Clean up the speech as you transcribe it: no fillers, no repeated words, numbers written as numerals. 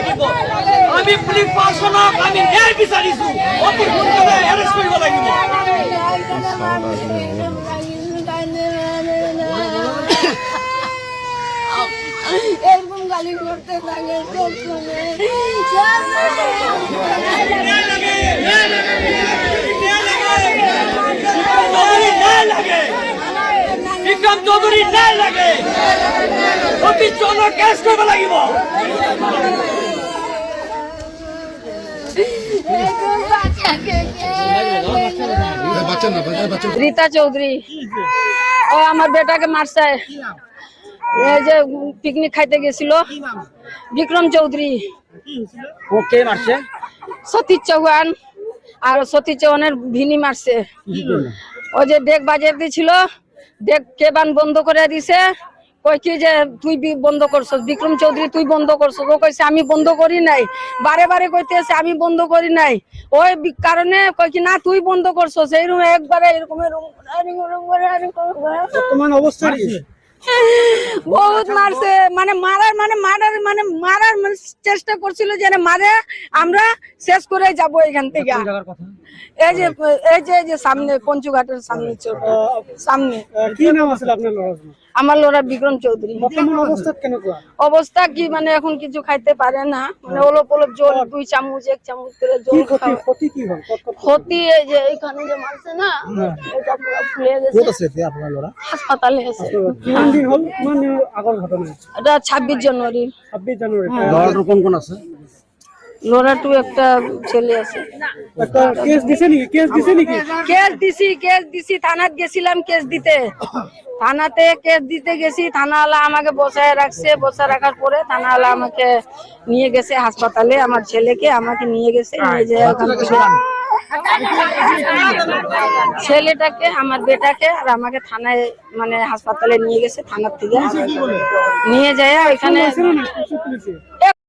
লাগিব। আমি পুলিশ প্ৰশাসনক আমি ন্যায় বিচাৰিছো, অতি সোনকালে এৰেষ্ট কৰিব লাগিব। এরকম গালি করতে থাকে সব সময়। বিক্রম চৌধুরী ন্যায় লাগে, অতি জন্য কেস কৰিব লাগিব। रीता चौधरी ও আমার বেটাকে মারছে। এই যে পিকনিক খাইতে গেছিল বিক্রম চৌধুরী। ও কে মারছে? সতীশ চৌহান আর সতীশ চৌহানের ভিনি মারছে। ও যে ডেক বাজিয়ে দিছিল, ডেক কেবান বন্ধ করে দিছে। কই কি যে তুই বন্ধ করছস, বিক্রম চৌধুরী তুই বন্ধ করছস। ও কইছে আমি বন্ধ করি নাই, বারে বারে কইতেছে আমি বন্ধ করি নাই। ওই কারণে কই কি না তুই বন্ধ করছস। এইরকম একবারে এরকম বর্তমান অবস্থা কি? বহুত মারছে, মানে মারার চেষ্টা করছিল যে মারে আমরা শেষ করে যাব এখান থেকে। এই যে সামনে পঞ্চুঘাটের সামনে। কি নাম আছে আপনার লড়ার? আমার লোরা বিক্রম চৌধুরী। বর্তমান অবস্থা কেন? অবস্থা কি মানে এখন কিছু খাইতে পারে না, মানে অলপ অলপ জল 2 চামচ 1 চামচ করে জল খায়। ক্ষতি কি হয়? ক্ষতি এই যে এইখানে যে মারছে না, এটা পুরো ফুলে গেছে। আপনার লড়া হাসপাতালে আছে। কোন দিন হল? মানে আগর ঘটনা এটা 26 জানুয়ারি। 26 জানুয়ারি। লড়ার কোন আছে? লোরাটু একটা ছেলে আছে। একটা কেস দিছে নাকি? কেস দিছি থানাত গেছিলাম কেস দিতে। থানাতে কেস দিতে গেছি, থানাওয়ালা আমাকে বসায় রাখছে। বসায় রাখার পরে থানাওয়ালা আমাকে নিয়ে গেছে হাসপাতালে। আমার ছেলেকে আমাকে নিয়ে গেছে, নিয়ে যায় ওখান থেকে ছেলেটাকে আমার বেটাকে আর আমাকে থানায় মানে হাসপাতালে নিয়ে গেছে। থানার থেকে নিয়ে যায় এখানে